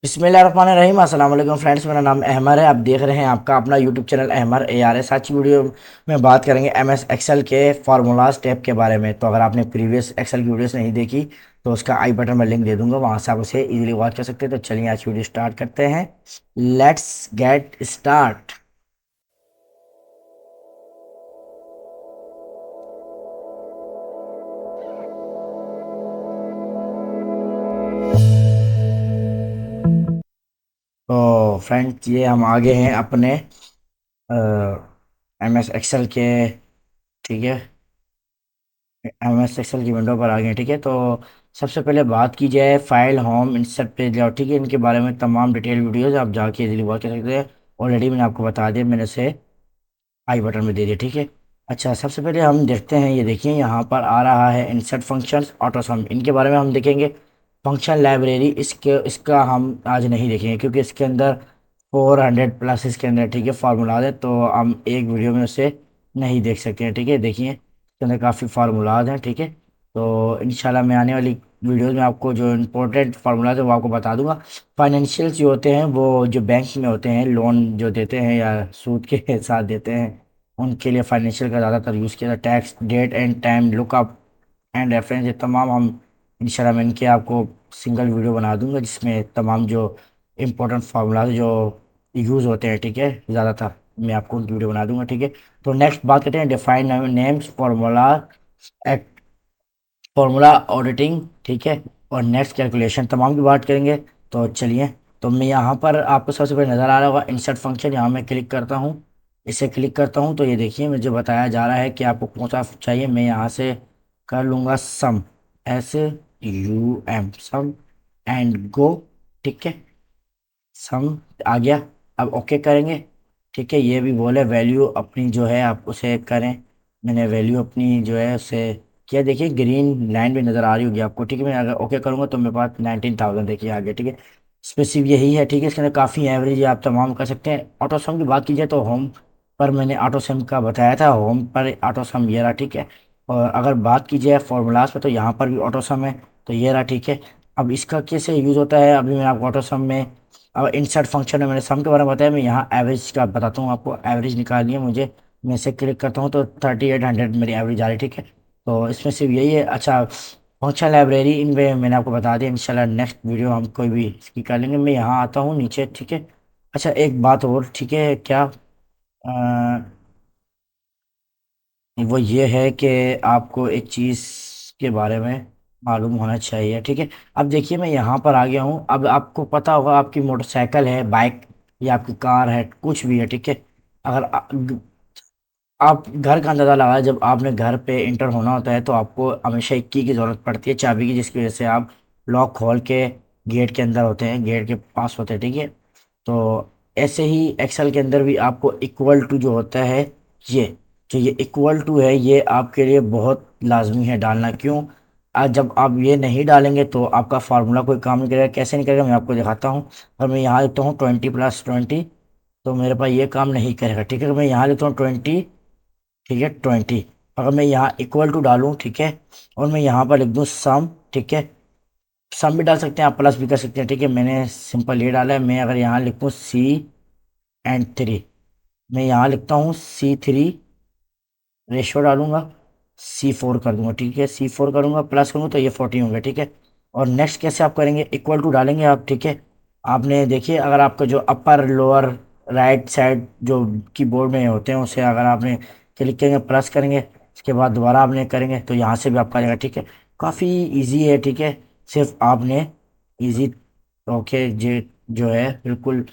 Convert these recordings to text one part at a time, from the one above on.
बिस्मिल्लाहिर्रहमानिर्रहीम। अस्सलाम वालेकुम फ्रेंड्स, मेरा नाम अहमर है। आप देख रहे हैं आपका अपना यूट्यूब चैनल अहमर ARS। आज की वीडियो में बात करेंगे MS एक्सेल के फार्मूलाज टैब के बारे में। तो अगर आपने प्रीवियस एक्सेल की वीडियोस नहीं देखी तो उसका आई बटन में लिंक दे दूंगा, वहां से आप उसे इजीली वॉच कर सकते हैं। तो चलिए आज की वीडियो स्टार्ट करते हैं। Let's get start. तो फ्रेंड्स, ये हम आगे हैं अपने MS एक्सेल के, ठीक है, MS एक्सेल की विंडो पर आ गए। ठीक है, तो सबसे पहले बात की जाए file home insert page layout. ठीक है, इनके बारे में तमाम डिटेल वीडियोस आप जाके इजीली वॉच कर सकते हैं। ऑलरेडी मैंने आपको बता दिया, मैंने से आई बटन में दे दिया। ठीक है, अच्छा सबसे पहले हम देखते हैं, ये देखिए यहाँ पर आ रहा है इंसर्ट फंक्शंस ऑटो सम। इनके बारे में हम देखेंगे। फंक्शन लाइब्रेरी, इसका हम आज नहीं देखेंगे क्योंकि इसके अंदर 400 प्लस इसके अंदर, ठीक है, फार्मूलाज है, तो हम एक वीडियो में उसे नहीं देख सकते हैं। ठीक है, देखिए इसके अंदर काफ़ी फार्मूलाज हैं। ठीक है, तो इंशाल्लाह मैं आने वाली वीडियोस में आपको जो इम्पोर्टेंट फार्मूलाज है वो आपको बता दूंगा। फाइनेंशियल जो होते हैं वो जो बैंक में होते हैं, लोन जो देते हैं या सूद के साथ देते हैं, उनके लिए फाइनेंशियल का ज़्यादातर यूज़ किया जाता है। Tax date and time lookup and reference, ये तमाम हम इंशाल्लाह मैं इनके आपको सिंगल वीडियो बना दूंगा जिसमें तमाम जो इम्पोर्टेंट फार्मूलाज जो यूज़ होते हैं, ठीक है, ज़्यादातर मैं आपको उनकी वीडियो बना दूंगा। ठीक है, तो नेक्स्ट बात करते हैं define names formula, formula auditing. ठीक है, और नेक्स्ट कैलकुलेशन तमाम की बात करेंगे। तो चलिए, तो मैं यहाँ पर आपको सबसे पहले नज़र आ रहा होगा इंसर्ट फंक्शन, यहाँ मैं क्लिक करता हूँ। इसे क्लिक करता हूँ तो ये देखिए मुझे बताया जा रहा है कि आपको कौन सा चाहिए। मैं यहाँ से कर लूँगा सम, SUM, सम एंड गो। ठीक है, सम आ गया। अब ओके करेंगे। ठीक है, ये भी बोले वैल्यू अपनी जो है आप उसे करें। मैंने वैल्यू अपनी जो है उसे किया। देखिए ग्रीन लाइन भी नज़र आ रही होगी आपको। ठीक है, मैं अगर ओके करूँगा तो मेरे पास 19,000 देखिए आ गया। ठीक है, स्पेसिफिक यही है। ठीक है, इसके अंदर काफ़ी एवरेज आप तमाम कर सकते हैं। ऑटो सम की बात की जाए तो होम पर मैंने ऑटो सम का बताया था, होम पर ऑटो सम ये रहा। ठीक है, और अगर बात की जाए फॉर्मूलाज पर तो यहाँ पर भी ऑटो सम है, तो ये रहा। ठीक है, अब इसका कैसे यूज़ होता है अभी मैं आपको ऑटो सम में, अब इंसर्ट फंक्शन में मैंने सम के बारे में बताया। मैं यहाँ एवरेज का बताता हूँ आपको। एवरेज निकालनी है मुझे, मैं इसे क्लिक करता हूँ तो 3800 मेरी एवरेज आ रही है। ठीक है, तो इसमें सिर्फ यही है। अच्छा, फंक्शन लाइब्रेरी इनमें मैंने आपको बता दिया। इंशाल्लाह नेक्स्ट वीडियो हम कोई भी इसकी कर लेंगे। मैं यहाँ आता हूँ नीचे। ठीक है, अच्छा एक बात और, ठीक है क्या, वो ये है कि आपको एक चीज़ के बारे में मालूम होना चाहिए। ठीक है, अब देखिए मैं यहाँ पर आ गया हूँ। अब आपको पता होगा आपकी मोटरसाइकिल है, बाइक या आपकी कार है, कुछ भी है। ठीक है, अगर आप घर का अंदाज़ा लगाए, जब आपने घर पे इंटर होना होता है तो आपको हमेशा एक की ज़रूरत पड़ती है, चाबी की, जिसकी वजह से आप लॉक खोल के गेट के अंदर होते हैं, गेट के पास होते हैं। ठीक है, तो ऐसे ही एक्सेल के अंदर भी आपको इक्वल टू जो होता है, ये जो ये इक्वल टू है ये आपके लिए बहुत लाजमी है डालना। क्यों? आज जब आप ये नहीं डालेंगे तो आपका फार्मूला कोई काम नहीं करेगा। कैसे नहीं करेगा मैं आपको दिखाता हूँ। और मैं यहाँ लिखता हूँ 20+20, तो मेरे पास ये काम नहीं करेगा। ठीक है, मैं यहाँ लिखता हूँ 20, ठीक है 20, अगर मैं यहाँ इक्वल टू डालूँ, ठीक है, और मैं यहाँ पर लिख दूँ सम, ठीक है, सम भी डाल सकते हैं आप, प्लस भी कर सकते हैं। ठीक है, मैंने सिंपल ये डाला है। मैं अगर यहाँ लिखूँ C and 3, मैं यहाँ लिखता हूँ C3, रेशियो डालूंगा, C4 कर दूंगा। ठीक है, C4 करूंगा, प्लस करूंगा तो ये 40 होंगे। ठीक है, और नेक्स्ट कैसे आप करेंगे, इक्वल टू डालेंगे आप। ठीक है, आपने देखिए अगर आपका जो अपर लोअर राइट साइड जो कीबोर्ड में होते हैं उसे अगर आपने क्लिक करेंगे, प्लस करेंगे, इसके बाद दोबारा आपने करेंगे तो यहाँ से भी आपका आ जाएगा। ठीक है, काफ़ी इजी है। ठीक है, सिर्फ आपने इजी, ओके जे जो है बिल्कुल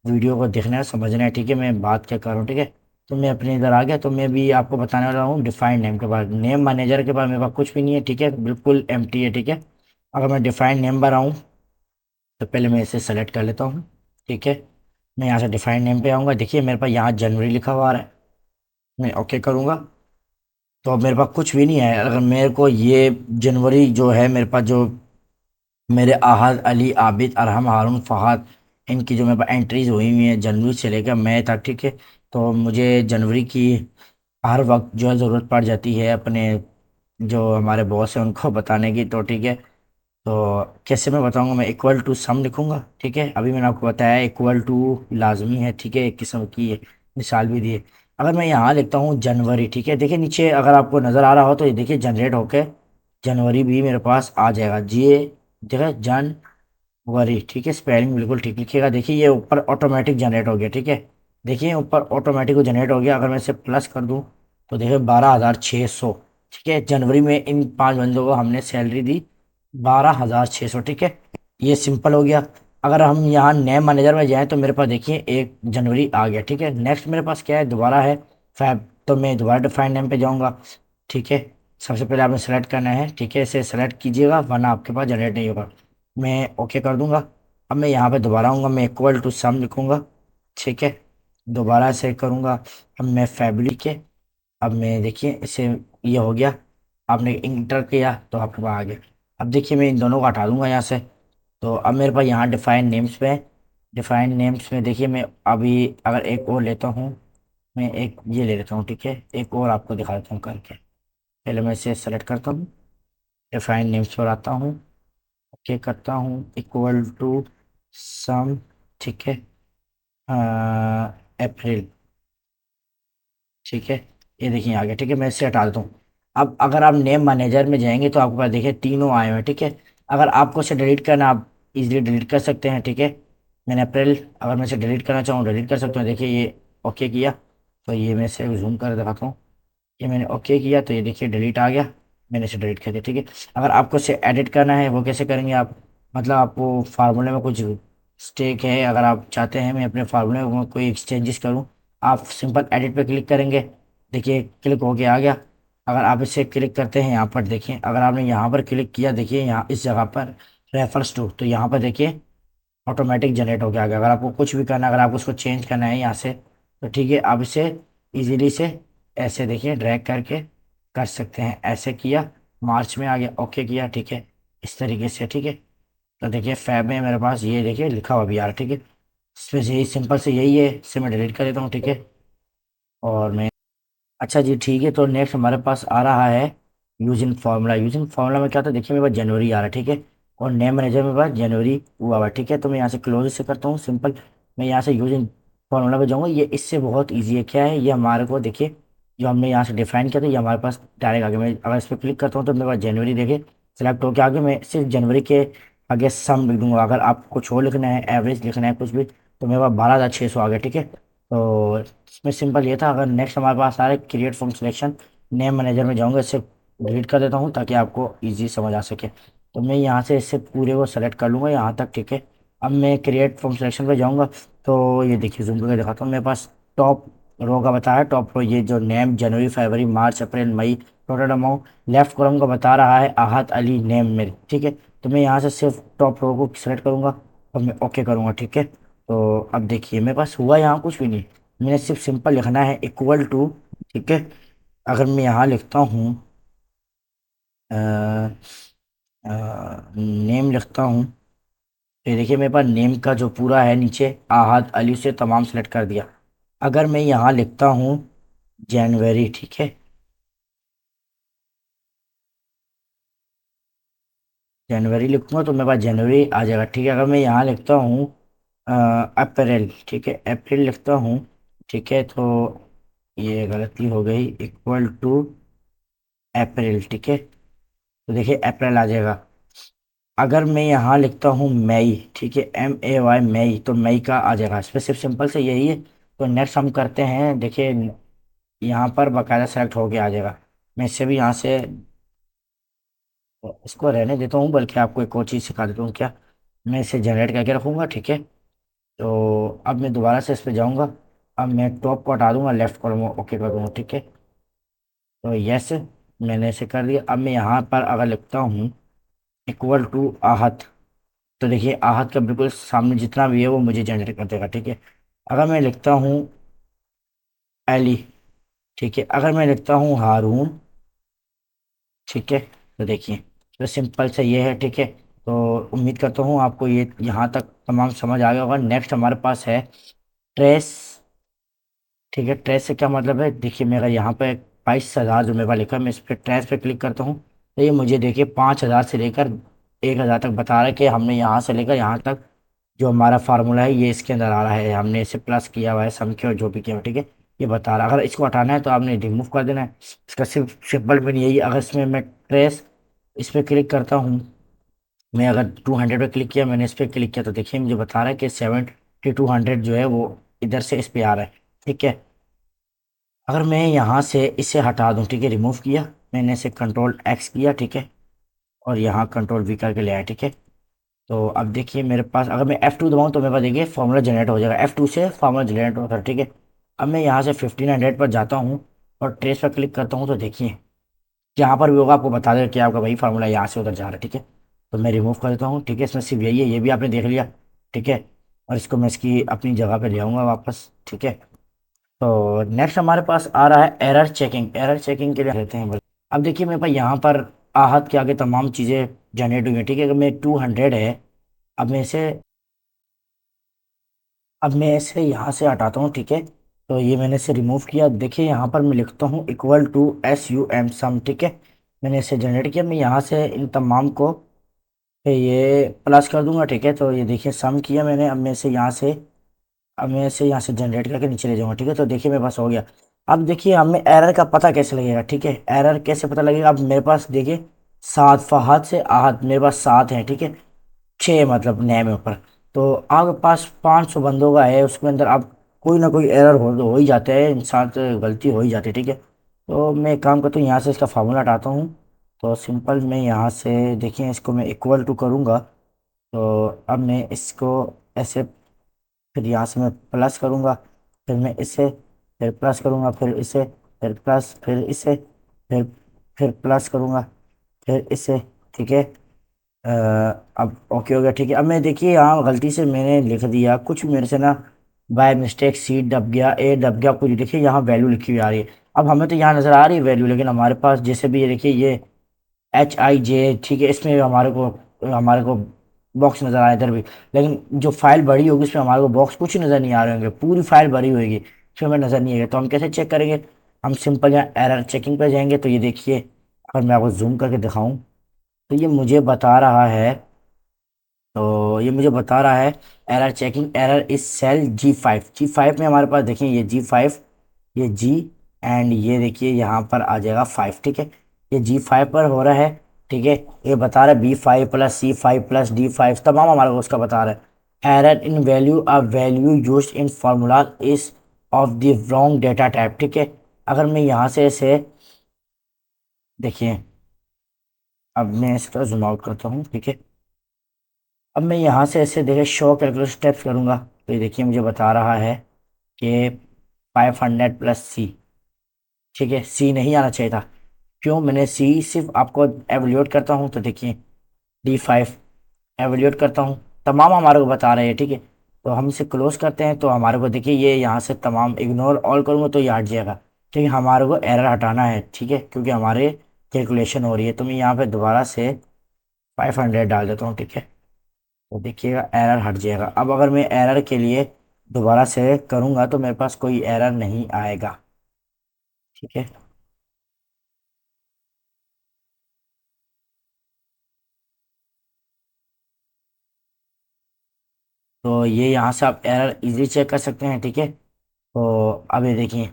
वीडियो को देखना है, समझना है। ठीक है, मैं बात क्या कर रहा हूँ। ठीक है, तो मैं अपने इधर आ गया, तो मैं भी आपको बताने वाला हूँ डिफाइंड नेम के बाद। नेम मैनेजर के बाद मेरे पास कुछ भी नहीं है। ठीक है, बिल्कुल एम्प्टी है। ठीक है, अगर मैं डिफाइंड नेम पर आऊँ तो पहले मैं इसे सेलेक्ट कर लेता हूँ। ठीक है, मैं यहाँ से डिफाइंड नेम पे आऊँगा। देखिए मेरे पास यहाँ जनवरी लिखा हुआ आ रहा है, मैं ओके करूँगा तो अब मेरे पास कुछ भी नहीं है। अगर मेरे को ये जनवरी जो है मेरे पास जो मेरे आहद अली आबिद अरहम हारून फहाद, इनकी जो मेरे पास एंट्रीज हुई हुई हैं जनवरी से लेकर मई तक। ठीक है, तो मुझे जनवरी की हर वक्त जो है ज़रूरत पड़ जाती है अपने जो हमारे बॉस हैं उनको बताने की। तो ठीक है, तो कैसे मैं बताऊंगा, मैं इक्वल टू सम लिखूंगा, ठीक है। अभी मैंने आपको बताया इक्वल टू लाजमी है, ठीक है, एक किस्म की ये मिसाल भी दी है। अगर मैं यहाँ लिखता हूँ जनवरी, ठीक है, देखिए नीचे अगर आपको नज़र आ रहा हो तो ये देखिए जनरेट होके जनवरी भी मेरे पास आ जाएगा जी। देखिए जनवरी, ठीक है, स्पेलिंग बिल्कुल ठीक लिखिएगा। देखिए ये ऊपर ऑटोमेटिक जनरेट हो गया, ठीक है। देखिए ऊपर ऑटोमेटिक जनरेट हो गया। अगर मैं इसे प्लस कर दूँ तो देखिए 12,600, ठीक है। जनवरी में इन 5 बंदों को हमने सैलरी दी 12,600, ठीक है। ये सिंपल हो गया। अगर हम यहाँ नए मैनेजर में जाएं तो मेरे पास देखिए 1 जनवरी आ गया, ठीक है। नेक्स्ट मेरे पास क्या है, दोबारा है फैब, तो मैं दोबारा डिफाइन नेम पे जाऊँगा, ठीक है। सबसे पहले आपने सेलेक्ट करना है, ठीक है, इसे सेलेक्ट कीजिएगा वरना आपके पास जनरेट नहीं होगा। मैं ओके कर दूंगा। अब मैं यहाँ पे दोबारा आऊँगा, मैं इक्वल टू सम लिखूंगा, ठीक है। दोबारा से करूँगा। अब मैं फैब्रिक के, अब मैं देखिए इसे, ये हो गया, आपने इंटर किया तो आपके पास आ गया। अब देखिए मैं इन दोनों को हटा दूंगा यहाँ से। तो अब मेरे पास यहाँ डिफाइन नेम्स में, डिफाइन नेम्स में देखिए मैं अभी अगर एक और लेता हूँ, मैं एक ये ले लेता हूँ, ठीक है, एक और आपको दिखा देता हूँ करके। पहले मैं इसे सेलेक्ट करता हूँ, डिफाइन नेम्स पर आता हूँ, ओके करता हूँ, इक्वल टू सम, ठीक है, अप्रैल, ठीक है। ये देखिए आ गया, ठीक है, मैं इससे हटा देता हूँ। अब अगर आप नेम मैनेजर में जाएंगे तो आपके पास देखिए तीनों आए हुए हैं, ठीक है। अगर आपको इसे डिलीट करना, आप इजीली डिलीट कर सकते हैं, ठीक है। मैंने अप्रैल, अगर मैं इसे डिलीट करना चाहूँ डिलीट कर सकता हूँ। देखिए ये ओके किया, तो ये मैं इसे जूम कर दिखाता हूँ। ये मैंने ओके किया तो ये देखिए डिलीट आ गया, मैंने इसे डिलीट कर दिया, ठीक है। अगर आपको इसे एडिट करना है वो कैसे करेंगे आप, मतलब आपको फार्मूले में कुछ स्टेक है, अगर आप चाहते हैं मैं अपने फार्मूले में कोई एक्सचेंजेस करूं, आप सिंपल एडिट पे क्लिक करेंगे, देखिए क्लिक हो गया आ गया। अगर आप इसे क्लिक करते हैं यहाँ पर देखिए, अगर आपने यहाँ पर क्लिक किया देखिए यहाँ इस जगह पर रेफर्स टू, तो यहाँ पर देखिए ऑटोमेटिक जनरेट हो गया आ गया। अगर आपको कुछ भी करना है, अगर आपको उसको चेंज करना है यहाँ से, तो ठीक है, आप इसे इजीली से ऐसे देखिए ड्रैग करके कर सकते हैं। ऐसे किया, मार्च में आ गया, ओके किया, ठीक है, इस तरीके से, ठीक है। तो देखिए फैब में मेरे पास ये देखिए लिखा हुआ भी आ रहा है, ठीक है। इसमें से यही सिंपल से यही है, इसे मैं डिलीट कर देता हूँ, ठीक है। और मैं, अच्छा जी ठीक है, तो नेक्स्ट हमारे पास आ रहा है यूजिंग फार्मूला। यूजिंग फार्मूला में क्या था, देखिए मेरे पास जनवरी आ रहा है, ठीक है। और नेम मैनेजर में पास जनवरी हुआ हुआ है, ठीक है। तो मैं यहाँ से क्लोज से करता हूँ सिंपल, मैं यहाँ से यूजिंग फार्मूला पे जाऊँगा। ये इससे बहुत ईजी है, क्या है ये, हमारे को देखिए जो हमने यहाँ से डिफाइन किया था ये हमारे पास डायरेक्ट आ गया। मैं अगर इस पर क्लिक करता हूँ तो मेरे पास जनवरी देखिए सेलेक्ट होकर आगे, मैं सिर्फ जनवरी के आगे सम लिख दूंगा। अगर आप कुछ और लिखना है, एवरेज लिखना है कुछ भी, तो मेरे पास 12,600 आ गया, ठीक है। तो इसमें सिंपल ये था। अगर नेक्स्ट हमारे पास आ रहा है create from selection, name manager में जाऊंगा, इससे डिलीट कर देता हूँ ताकि आपको इजी समझ आ सके। तो मैं यहाँ से इससे पूरे को सेलेक्ट कर लूँगा यहाँ तक, ठीक है। अब मैं क्रिएट फ्रॉम सिलेक्शन पे जाऊँगा, तो ये देखिए जूम करके दिखाता हूँ, मेरे पास टॉप रो का बताया है, टॉप रो ये जो नेम जनवरी फरवरी मार्च अप्रैल मई टोटल अमाउंट, लेफ्ट कॉलम का बता रहा है आहत अली नेम मेरे, ठीक है। तो मैं यहाँ से सिर्फ टॉप रो को सेलेक्ट करूँगा और मैं ओके करूँगा, ठीक है। तो अब देखिए मेरे पास हुआ यहाँ कुछ भी नहीं, मैंने सिर्फ सिंपल लिखना है इक्वल टू, ठीक है। अगर मैं यहाँ लिखता हूँ नेम लिखता हूँ, तो ये देखिए मेरे पास नेम का जो पूरा है नीचे आहद अली से तमाम सेलेक्ट कर दिया। अगर मैं यहाँ लिखता हूँ जनवरी, ठीक है, जनवरी लिखूंगा तो मेरे पास जनवरी आ जाएगा, ठीक है। अगर मैं यहाँ लिखता हूँ अप्रैल, ठीक है, अप्रैल लिखता हूँ, ठीक है, तो ये गलती हो गई, इक्वल टू अप्रैल, ठीक है। तो देखिए अप्रैल आ जाएगा। अगर मैं यहाँ लिखता हूँ मई, ठीक है, MAY मई, तो मई का आ जाएगा। इस पर सिर्फ सिंपल से यही है। तो नेक्स्ट हम करते हैं, देखिए यहाँ पर बाकायदा सेलेक्ट होके आ जाएगा। मैं इससे भी यहाँ से इसको रहने देता हूँ, बल्कि आपको एक और चीज़ सिखा देता हूँ क्या, मैं इसे जनरेट करके रखूँगा, ठीक है। तो अब मैं दोबारा से इस पर जाऊँगा, अब मैं टॉप को हटा दूंगा, लेफ्ट कॉलम ओके कर दूंगा, ठीक है। तो यस, मैंने इसे कर दिया। अब मैं यहाँ पर अगर लिखता हूँ इक्वल टू आहत, तो देखिए आहत का बिल्कुल सामने जितना भी है वो मुझे जनरेट कर देगा, ठीक है। अगर मैं लिखता हूँ एली, ठीक है, अगर मैं लिखता हूँ हारून, ठीक है, तो देखिए तो सिंपल से ये है, ठीक है। तो उम्मीद करता हूँ आपको ये यहाँ तक तमाम समझ आ गया होगा। नेक्स्ट हमारे पास है ट्रेस, ठीक है। ट्रेस से क्या मतलब है, देखिए मेरा यहाँ पे 22,000 जो मेरे पास लिखा है, मैं इस पर ट्रेस पे क्लिक करता हूँ तो ये मुझे देखिए 5,000 से लेकर 1000 तक बता रहा है कि हमने यहाँ से लेकर यहाँ तक जो हमारा फार्मूला है ये इसके अंदर आ रहा है, हमने इसे प्लस किया हुआ है, सम किया और जो भी किया हुआ है, ठीक है। ये बता रहा है। अगर इसको हटाना है तो आपने रिमूव कर देना है। इसका सिर्फ सिंपल मीन यही है। अगर इसमें मैं ट्रेस इस पर क्लिक करता हूँ, मैं अगर 200 पे क्लिक किया, मैंने इस पर क्लिक किया, तो देखिए मुझे बता रहा है कि 7200 जो है वो इधर से इस पे आ रहा है, ठीक है। अगर मैं यहाँ से इसे हटा दूँ, ठीक है, रिमूव किया, मैंने इसे कंट्रोल एक्स किया, ठीक है, और यहाँ कंट्रोल वी करके ले आया, ठीक है। तो अब देखिए मेरे पास अगर मैं F2 दबाऊँ तो मेरे पास देखिए फार्मूला जनरेट हो जाएगा, F2 से फार्मूला जनरेट होता है, ठीक है। अब मैं यहाँ से 1500 पर जाता हूँ और ट्रेस पर क्लिक करता हूँ, तो देखिए जहाँ पर भी होगा आपको बता देगा कि आपका वही फार्मूला यहाँ से उधर जा रहा है, ठीक है। तो मैं रिमूव कर देता हूँ, ठीक है, इसमें सिर्फ यही है, ये भी आपने देख लिया, ठीक है। और इसको मैं इसकी अपनी जगह पे ले आऊँगा वापस, ठीक है। तो नेक्स्ट हमारे पास आ रहा है एरर चेकिंग। एरर चेकिंग के लिए रहते हैं। अब देखिए मेरे पास यहाँ पर आहत के आगे तमाम चीज़ें जनरेट हुई हैं, ठीक है। अगर मैं 200 है, अब मैं इसे अब मैं इसे यहाँ से हटाता हूँ, ठीक है। तो ये मैंने इसे रिमूव किया। देखिए यहाँ पर मैं लिखता हूँ इक्वल टू SUM सम, ठीक है। मैंने इसे जनरेट किया। मैं यहाँ से इन तमाम को पे ये प्लस कर दूंगा, ठीक है। तो ये देखिए सम किया मैंने। अब मैं इसे यहाँ से जनरेट करके नीचे ले जाऊंगा, ठीक है। तो देखिए मेरे पास हो गया। अब देखिए हमें एरर का पता कैसे लगेगा, ठीक है। एरर कैसे पता लगेगा? अब मेरे पास देखिए 7 फहद से आहत मेरे पास 7 हैं, ठीक है। 6 मतलब नए में ऊपर। तो आपके पास 500 बंदों का है, उसके अंदर अब कोई ना कोई एरर हो ही जाते हैं, इंसान से गलती हो ही जाती है, ठीक है। तो मैं एक काम करता हूँ, यहाँ से इसका फार्मूला हटाता हूँ। तो सिंपल मैं यहाँ से देखिए इसको मैं इक्वल टू करूँगा। तो अब मैं इसको ऐसे, फिर यहाँ से मैं प्लस करूँगा, फिर मैं इसे, फिर प्लस करूँगा, फिर इसे, फिर प्लस, फिर इसे, फिर फिर प्लस करूँगा, फिर इसे, ठीक है। अ, अब ओके हो गया, ठीक है। अब मैं देखिए यहाँ गलती से मैंने लिख दिया कुछ, मेरे से ना बाय मिस्टेक सी दब गया, ए दब गया कुछ, देखिए यहाँ वैल्यू लिखी हुई आ रही है। अब हमें तो यहाँ नज़र आ रही है वैल्यू, लेकिन हमारे पास जैसे भी ये देखिए ये HIJ, ठीक है, इसमें हमारे को बॉक्स नज़र आया इधर भी। लेकिन जो फाइल भरी होगी उसमें हमारे को बॉक्स कुछ नज़र नहीं आ रहे होंगे, पूरी फाइल भरी होगी, इसमें हमें नज़र नहीं आएगा। तो हम कैसे चेक करेंगे? हम सिंपल यहाँ एरर चेकिंग पे जाएंगे। तो ये देखिए अगर मैं आपको जूम करके दिखाऊं, तो ये मुझे बता रहा है error checking, error is cell G5 में हमारे पास देखिए ये G5, ये G, एंड ये देखिए यहाँ पर आ जाएगा 5, ठीक है। ये G5 पर हो रहा है, ठीक है। ये बता रहा है B5 plus C5 plus D5 तमाम हमारे को उसका बता रहा है। Error in value, a value use in formula is of the wrong data type, ठीक है। अगर मैं यहाँ से इसे देखिए, अब मैं इस तरह जूम आउट करता हूँ, ठीक है। अब मैं यहाँ से ऐसे देखिए शो कैलकुलेट स्टेप्स करूँगा, तो ये देखिए मुझे बता रहा है कि 500 प्लस सी, ठीक है। सी नहीं आना चाहिए था। क्यों? मैंने सी सिर्फ आपको एवल्यूट करता हूँ तो देखिए D5 एवल्यूट करता हूँ, तमाम हमारे को बता रहे हैं, ठीक है। तो हम इसे क्लोज करते हैं, तो हमारे को देखिए ये यहाँ से तमाम इग्नोर ऑल करूँगा तो ये हट जाएगा, ठीक है। हमारे को एरर हटाना है, ठीक है, क्योंकि हमारे कैलकुलेशन हो रही है। तो मैं यहाँ पे दोबारा से 500 डाल देता हूँ, ठीक है। तो देखिएगा एरर हट जाएगा। अब अगर मैं एरर के लिए दोबारा से करूँगा तो मेरे पास कोई एरर नहीं आएगा, ठीक है। तो ये यहाँ से आप एरर इजीली चेक कर सकते हैं, ठीक है। तो अब ये देखिए,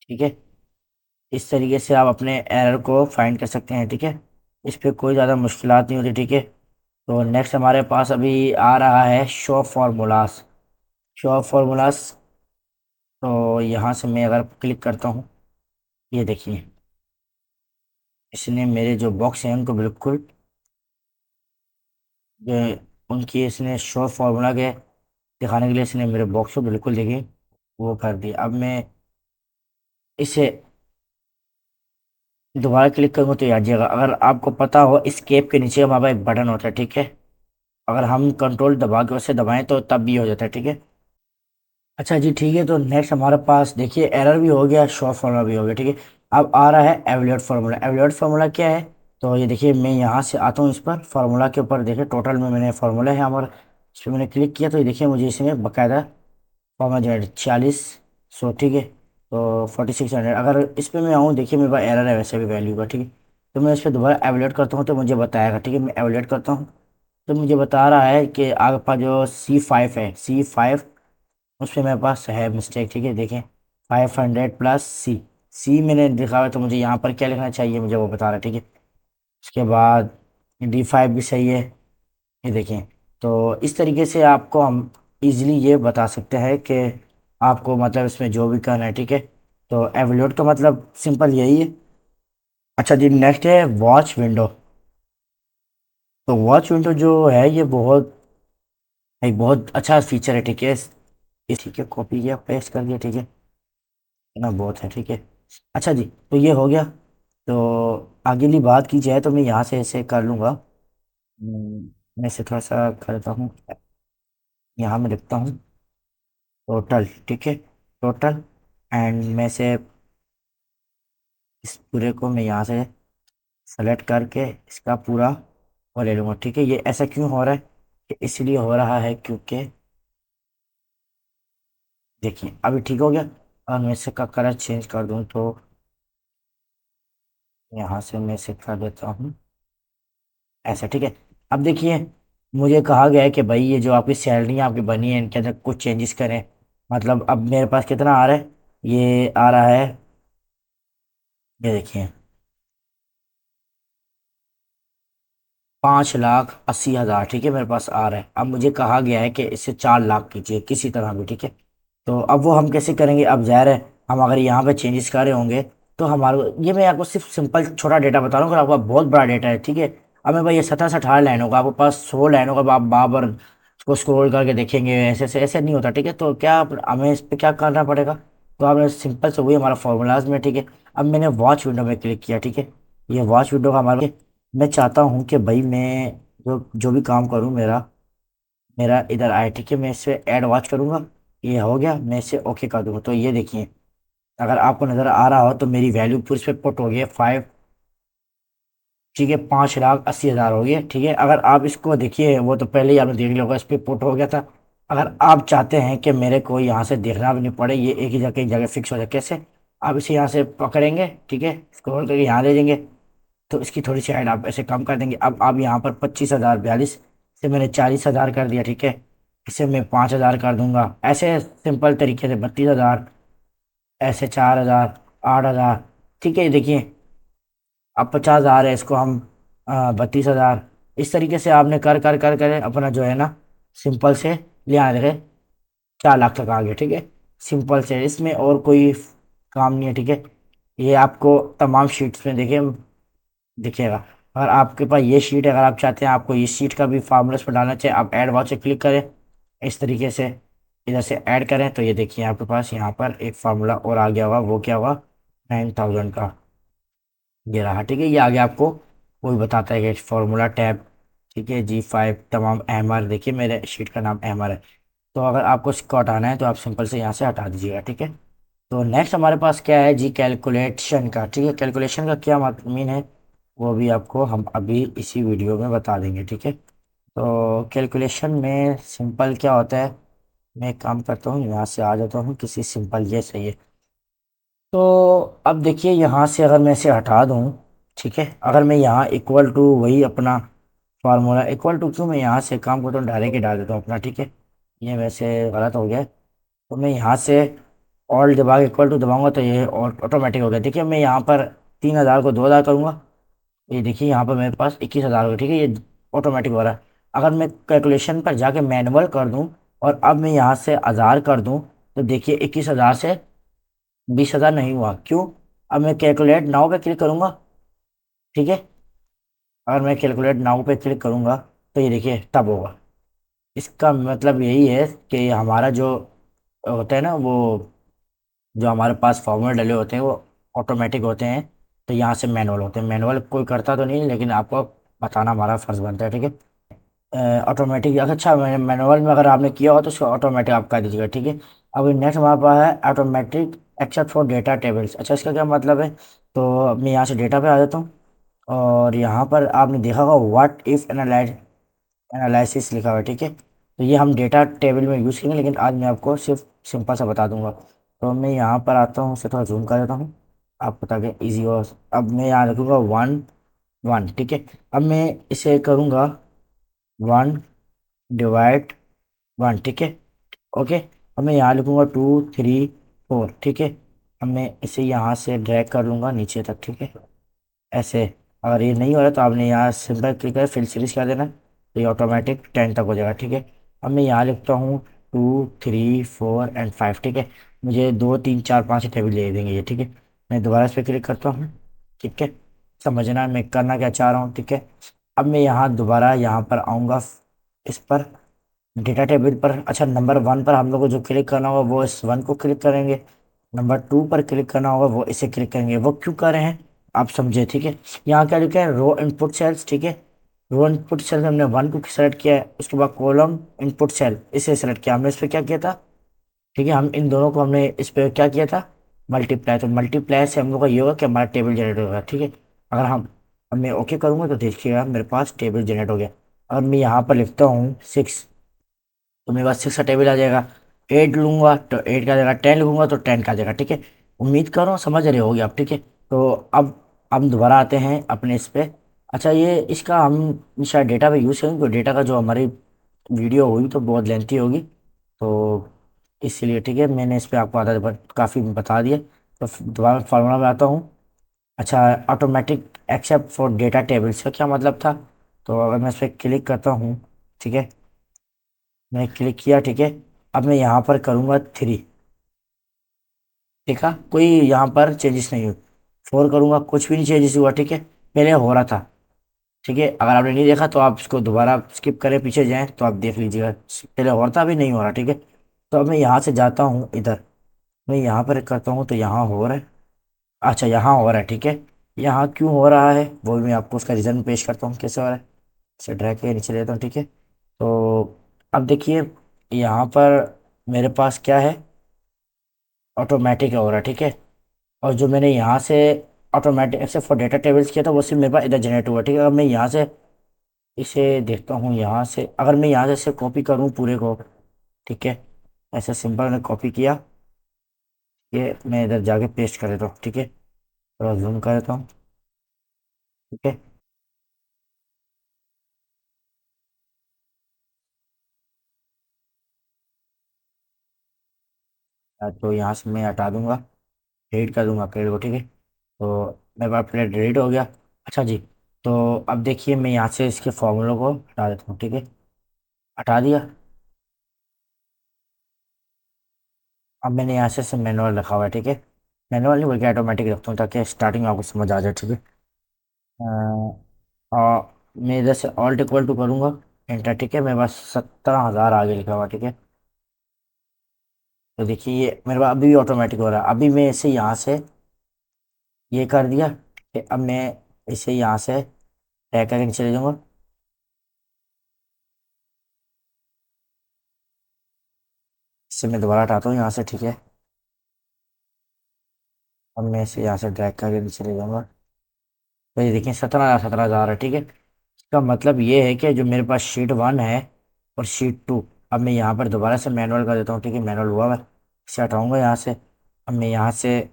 ठीक है, इस तरीके से आप अपने एरर को फाइंड कर सकते हैं, ठीक है। इस पे कोई ज़्यादा मुश्किलात नहीं होती, ठीक है। तो नेक्स्ट हमारे पास अभी आ रहा है शो फार्मूलास। शो फार्मूलास, तो यहाँ से मैं अगर क्लिक करता हूँ, ये देखिए इसने मेरे जो बॉक्स हैं उनको बिल्कुल जो उनकी इसने शो फार्मूला के दिखाने के लिए इसने मेरे बॉक्स को बिल्कुल देखिए वो कर दिया। अब मैं इसे दोबारा क्लिक करूँगा तो ये आ जाएगा। अगर आपको पता हो स्केप के नीचे हमारा एक बटन होता है, ठीक है। अगर हम कंट्रोल दबा के उसे दबाएं तो तब भी हो जाता है, ठीक है। अच्छा जी, ठीक है। तो नेक्स्ट हमारे पास देखिए एरर भी हो गया, शॉर्ट फार्मूला भी हो गया, ठीक है। अब आ रहा है एवलियोट फार्मूला। एवलियोट फार्मूला क्या है? तो ये देखिए मैं यहाँ से आता हूँ इस पर फार्मूला के ऊपर, देखिए टोटल में मैंने फार्मूला है हमारा, इस पर मैंने क्लिक किया तो ये देखिए मुझे इसने बाकायदा फॉर्मूला जनरेट 4600, ठीक है। तो 4600 अगर इस पे मैं आऊँ, देखिए मेरे पास एरर है वैसे भी वैल्यू का, ठीक है। तो मैं इस पर दोबारा एवेलेट करता हूँ तो मुझे बताएगा, ठीक है। मैं एवेलेट करता हूँ तो मुझे बता रहा है कि आपका जो C5 है, C5, उस पर मेरे पास है मिस्टेक, ठीक है। देखें 500 प्लस सी, सी मैंने लिखा हुआ है, तो मुझे यहाँ पर क्या लिखना चाहिए मुझे वो बता रहा है, ठीक है। उसके बाद D5 भी सही है, ये देखें। तो इस तरीके से आपको हम इजीली ये बता सकते हैं कि आपको मतलब इसमें जो भी करना है, ठीक है। तो एवोल्यूट का मतलब सिंपल यही है। अच्छा जी, नेक्स्ट है वॉच विंडो। तो वॉच विंडो जो है ये एक बहुत अच्छा फीचर है, ठीक है। ठीक है, कॉपी किया, पेस्ट कर दिया, ठीक है। इतना बहुत है, ठीक है। अच्छा जी, तो ये हो गया। तो अगली बात की जाए तो मैं यहाँ से ऐसे कर लूँगा। मैं इसे थोड़ा सा करता हूँ, यहाँ मैं लिखता हूँ टोटल, ठीक है। टोटल, एंड मैं से इस पूरे को मैं यहाँ से सेलेक्ट करके इसका पूरा और ले लूँगा, ठीक है। ये ऐसा क्यों हो रहा है, कि इसलिए हो रहा है क्योंकि देखिए अभी ठीक हो गया। और मैं इसका कलर चेंज कर दूँ तो यहाँ से मैं इसे कर देता हूँ ऐसा, ठीक है। अब देखिए, मुझे कहा गया है कि भाई ये जो आपकी सैलरी आपकी बनी है इनके अंदर कुछ चेंजेस करें। मतलब अब मेरे पास कितना आ रहा है, ये आ रहा है, ये देखिए 5,80,000, ठीक है, मेरे पास आ रहा है। अब मुझे कहा गया है कि इससे 4 लाख कीजिए किसी तरह भी, ठीक है। तो अब वो हम कैसे करेंगे, अब ज़ाहिर है हम अगर यहाँ पे चेंजेस कर रहे होंगे तो हमारे ये मैं आपको सिर्फ सिंपल छोटा डेटा बता रहा हूँ, अगर आपका बहुत बड़ा डेटा है, ठीक है। अब मैं भाई ये 17 से 18 लाइन होगा, आपके पास 100 लाइन होगा, अब आप बार बार उसको स्क्रॉल करके देखेंगे, ऐसे ऐसे ऐसे नहीं होता, ठीक है। तो क्या हमें इस पर क्या करना पड़ेगा, तो आपने सिंपल से वही हमारा फॉर्मूलाज में, ठीक है। अब मैंने वॉच विंडो में क्लिक किया, ठीक है। ये वॉच विंडो का हमारा, मैं चाहता हूँ कि भाई मैं जो जो भी काम करूँ मेरा मेरा इधर आए, ठीक है। मैं इसे ऐड वॉच करूँगा, ये हो गया, मैं इसे ओके कर दूंगा। तो ये देखिए, अगर आपको नज़र आ रहा हो तो मेरी वैल्यू पूरी इस पे पुट हो गई है 5, ठीक है। 5,80,000 हो गया, ठीक है। अगर आप इसको देखिए, वो तो पहले ही आपने देख लिया होगा, इस पर पुट हो गया था। अगर आप चाहते हैं कि मेरे को यहाँ से देखना भी नहीं पड़े, ये एक जगह फिक्स हो जाए, कैसे, आप इसे यहाँ से पकड़ेंगे, ठीक है, स्क्रॉल करके यहाँ ले जाएंगे, तो इसकी थोड़ी सी हाइट आप ऐसे कम कर देंगे। अब आप यहाँ पर 25,042 से मैंने 40,000 कर दिया, ठीक है। इसे मैं 5,000 कर दूंगा, ऐसे सिंपल तरीके से 32,000, ऐसे 4,000, 8,000, ठीक है। देखिए अब 50,000 है, इसको हम 32,000, इस तरीके से आपने कर अपना जो है ना सिंपल से ले आने लगे, 4 लाख तक आ गया, ठीक है। सिंपल से, इसमें और कोई काम नहीं है, ठीक है। ये आपको तमाम शीट्स में देखिए दिखेगा। अगर आपके पास ये शीट है, अगर आप चाहते हैं आपको इस शीट का भी फार्मूला पर डालना चाहिए, आप ऐड वाच से क्लिक करें, इस तरीके से इधर से ऐड करें, तो ये देखिए आपके पास यहाँ पर एक फार्मूला और आ गया होगा, वो क्या होगा, 9,000 का, ये रहा, ठीक है। ये आगे आपको वही बताता है कि फार्मूला टैब, ठीक है। G5 तमाम एमआर, देखिए मेरे शीट का नाम एमआर है। तो अगर आपको इसको हटाना है तो आप सिंपल से यहाँ से हटा दीजिएगा, ठीक है। तो नेक्स्ट हमारे पास क्या है जी, कैलकुलेशन का, ठीक है। कैलकुलेशन का क्या मीन है, वो भी आपको हम अभी इसी वीडियो में बता देंगे, ठीक है। तो कैलकुलेशन में सिंपल क्या होता है, मैं एक काम करता हूँ, यहाँ से आ जाता हूँ किसी सिंपल, ये सही है। तो अब देखिए यहाँ से अगर मैं इसे हटा दूँ, ठीक है, अगर मैं यहाँ इक्वल टू वही अपना फार्मूला इक्वल टू क्यों, मैं यहाँ से काम करता हूँ डायरेक्ट ही डाल देता हूँ अपना, ठीक है। ये वैसे गलत हो गया है। तो मैं यहाँ से ऑल दबा के इक्वल टू दबाऊंगा तो ये ऑटोमेटिक हो गया। देखिए मैं यहाँ पर 3,000 को 2,000 करूँगा, ये देखिए यहाँ पर मेरे पास 21,000 हो, ठीक है। ये ऑटोमेटिक हो रहा है। अगर मैं कैलकुलेशन पर जाके मैनुअल कर दूँ और अब मैं यहाँ से 1,000 कर दूँ, तो देखिए 21,000 से 20,000 नहीं हुआ, क्यों, अब मैं कैलकुलेट नाउ पे क्लिक करूंगा, ठीक है। अगर मैं कैलकुलेट नाउ पे क्लिक करूंगा तो ये देखिए तब होगा। इसका मतलब यही है कि हमारा जो होता है ना, वो जो हमारे पास फॉर्मूले डले होते हैं वो ऑटोमेटिक होते हैं, तो यहाँ से मैनुअल होते हैं। मैनुअल कोई करता तो नहीं, लेकिन आपको बताना हमारा फर्ज बनता है, ठीक है। ऑटोमेटिक, अच्छा मैनुअल में अगर आपने किया हो तो उसको ऑटोमेटिक आप कर दीजिएगा, ठीक है। अब नेक्स्ट हमारे पास है automatic except for data tables. अच्छा, इसका क्या मतलब है, तो अब मैं यहाँ से डेटा पे आ जाता हूँ, और यहाँ पर आपने देखा होगा व्हाट इफ एनालिसिस लिखा हुआ है, ठीक है। तो ये हम डेटा टेबल में यूज़ करेंगे, लेकिन आज मैं आपको सिर्फ सिंपल सा बता दूंगा। तो मैं यहाँ पर आता हूँ, उसे थोड़ा जूम कर देता हूँ आपको ताकि ईजी हो। अब मैं यहाँ रखूँगा 1 वन, ठीक है। अब मैं इसे करूँगा 1/1, ठीक है। ओके। अब मैं यहाँ लिखूंगा 2 3 4, ठीक है। अब मैं इसे यहाँ से ड्रैग कर लूँगा नीचे तक, ठीक है, ऐसे। अगर ये नहीं हो रहा तो आपने यहाँ सिंपल क्लिक कर फिल सीरीज कर देना, तो ये ऑटोमेटिक 10 तक हो जाएगा, ठीक है। अब मैं यहाँ लिखता हूँ 2 3 4 एंड 5, ठीक है। मुझे 2 3 4 5 टेबल दे देंगे ये, ठीक है। मैं दोबारा इस पर क्लिक करता हूँ, ठीक है। समझना मैं करना क्या चाह रहा हूँ, ठीक है। अब मैं यहाँ दोबारा यहाँ पर आऊँगा, इस पर डेटा टेबल पर। अच्छा, नंबर 1 पर हम लोग को जो क्लिक करना होगा वो इस 1 को क्लिक करेंगे। नंबर 2 पर क्लिक करना होगा वो इसे क्लिक करेंगे। वो क्यों कर रहे हैं आप समझे, ठीक है। यहाँ क्या लिखा है, रो इनपुट सेल्स, ठीक है। रो इनपुट सेल्स हमने 1 को सेलेक्ट किया है, उसके बाद कॉलम इनपुट सेल इसे सेलेक्ट किया हमने। इस पर क्या किया था, ठीक है, हम इन दोनों को हमने इस पर क्या किया था, मल्टीप्लाई। तो मल्टीप्लाई से हम लोग का ये होगा कि हमारा टेबल जनरेट होगा, ठीक है। अगर हम अब मैं ओके करूँगा तो देखिएगा मेरे पास टेबल जनरेट हो गया। अगर मैं यहाँ पर लिखता हूँ 6, तो मेरे पास 6 का टेबल आ जाएगा। 8 लूंगा तो 8 का आ जाएगा, 10 लूंगा तो 10 का आ जाएगा, ठीक है। उम्मीद कर रहा हूँ समझ रहे होगे आप, ठीक है। तो अब हम दोबारा आते हैं अपने इस पे। अच्छा, ये इसका हम शायद डेटा पे यूज़ करेंगे, तो डेटा का जो हमारी वीडियो होगी तो बहुत लेंथी होगी, तो इसीलिए, ठीक है, मैंने इस पे आपको आधा काफ़ी बता दिया। तो दोबारा फार्मूला में आता हूँ। अच्छा, automatic except for data tables का क्या मतलब था। तो अगर मैं इस पर क्लिक करता हूँ, ठीक है, मैंने क्लिक किया, ठीक है। अब मैं यहाँ पर करूँगा 3, देखा कोई यहाँ पर चेंजेस नहीं हुए। 4 करूँगा, कुछ भी नहीं चेंजेस हुआ, ठीक है। पहले हो रहा था, ठीक है। अगर आपने नहीं देखा तो आप इसको दोबारा स्किप करें, पीछे जाएं तो आप देख लीजिएगा, पहले हो रहा था अभी नहीं हो रहा, ठीक है। तो अब मैं यहाँ से जाता हूँ इधर, मैं यहाँ पर करता हूँ तो यहाँ हो रहा है। अच्छा, यहाँ हो रहा है, ठीक है। यहाँ क्यों हो रहा है वो भी मैं आपको उसका रीज़न पेश करता हूँ कैसे हो रहा है। इसे ड्रैग के नीचे लेता हूँ, ठीक है। तो अब देखिए यहाँ पर मेरे पास क्या है, ऑटोमेटिक हो रहा है, ठीक है। और जो मैंने यहाँ से automatic except for data tables किया था वो सिर्फ मेरे पास इधर जनरेट हुआ, ठीक है। अगर मैं यहाँ से इसे देखता हूँ, यहाँ से अगर मैं यहाँ से इसे कॉपी करूँ पूरे को, ठीक है, ऐसे सिंपल मैंने कॉपी किया, ये मैं इधर जाके पेस्ट कर देता हूँ, ठीक है। थोड़ा जूम कर देता हूँ, ठीक है। तो यहाँ से मैं हटा दूंगा, डिलीट कर दूंगा पेड़ को, ठीक है। तो मेरे पास प्लेट डिलीट हो गया। अच्छा जी, तो अब देखिए मैं यहाँ से इसके फॉर्मूलों को हटा देता हूँ, ठीक है। हटा दिया। अब मैंने यहाँ से मैनुअल रखा हुआ है, ठीक है। मैनुअल नहीं बल्कि ऑटोमेटिक रखता हूँ ताकि स्टार्टिंग में आपको समझ आ जाए, ठीक है। और मैं इधर से ऑल्ट इक्वल टू करूँगा, एंटर, ठीक है। मेरे पास 17,000 आगे लिखा हुआ, ठीक है। तो देखिए ये मेरे पास अभी भी ऑटोमेटिक हो रहा है। अभी मैं इसे यहाँ से ये कर दिया, ठीक है। अब मैं इसे यहाँ से टैग करके नीचे ले जाऊँगा। इससे मैं दोबारा हटाता हूँ यहाँ से, ठीक है। अब मैं इसे यहाँ से ड्रैग करके नीचे ले जाऊँगा। तो ये देखिए 17,000 है, ठीक है। इसका मतलब ये है कि जो मेरे पास शीट 1 है और शीट 2, अब मैं यहाँ पर दोबारा से मैनुअल कर देता हूँ, ठीक है। मैनुअल हुआ मैं इसे हटाऊँगा यहाँ से। अब मैं यहाँ से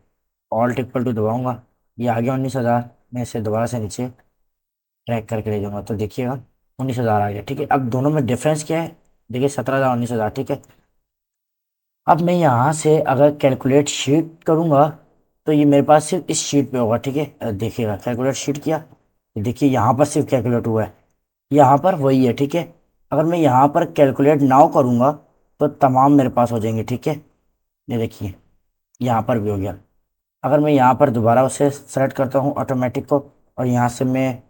ऑल्ट इक्वल टू दबाऊँगा, ये आ गया 19,000। मैं इसे दोबारा से नीचे ट्रैक करके ले जाऊँगा तो देखिएगा 19,000 आ गया, ठीक है। अब दोनों में डिफरेंस क्या है, देखिए 17,000 19,000, ठीक है। अब मैं यहाँ से अगर कैलकुलेट शीट करूँगा तो ये मेरे पास सिर्फ इस शीट पे होगा, ठीक है। देखिएगा कैलकुलेट शीट किया तो देखिए यहाँ पर सिर्फ कैलकुलेट हुआ है, यहाँ पर वही है, ठीक है। अगर मैं यहाँ पर कैलकुलेट नाउ करूँगा तो तमाम मेरे पास हो जाएंगे, ठीक है। ये देखिए यहाँ पर भी हो गया। अगर मैं यहाँ पर दोबारा उसे सेलेक्ट करता हूँ ऑटोमेटिक को और यहाँ से मैं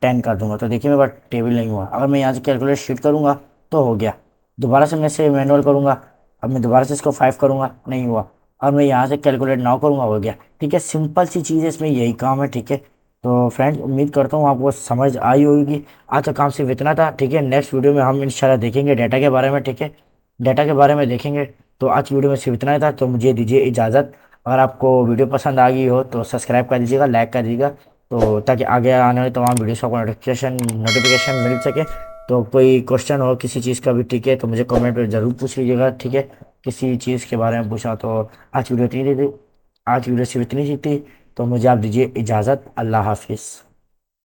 10 कर दूंगा तो देखिए मेरे पास टेबल नहीं हुआ। अगर मैं यहाँ से कैलकुलेट शीट करूँगा तो हो गया। दोबारा से मैं इसे मैनुअल करूँगा, अब मैं दोबारा से इसको 5 करूँगा, नहीं हुआ। और मैं यहाँ से कैलकुलेट नाउ करूँगा, हो गया, ठीक है। सिंपल सी चीज़ है, इसमें यही काम है, ठीक है। तो फ्रेंड्स उम्मीद करता हूँ आपको समझ आई होगी। आज का काम सिर्फ इतना था, ठीक है। नेक्स्ट वीडियो में हम इंशाल्लाह देखेंगे डाटा के बारे में, ठीक है। डाटा के बारे में देखेंगे। तो आज की वीडियो में सिर्फ इतना ही था, तो मुझे दीजिए इजाज़त। अगर आपको वीडियो पसंद आ गई हो तो सब्सक्राइब कर दीजिएगा, लाइक कर दीजिएगा, तो ताकि आगे आने वाले तमाम वीडियोस का नोटिफिकेशन नोटिफिकेशन मिल सके। तो कोई क्वेश्चन हो किसी चीज़ का भी, ठीक है, तो मुझे कमेंट में ज़रूर पूछ लीजिएगा, ठीक है। किसी चीज़ के बारे में पूछा तो आज वीडियो इतनी थी, आज वीडियो सिर्फ इतनी सी थी। तो मुझे आप दीजिए इजाज़त, अल्लाह हाफिज़।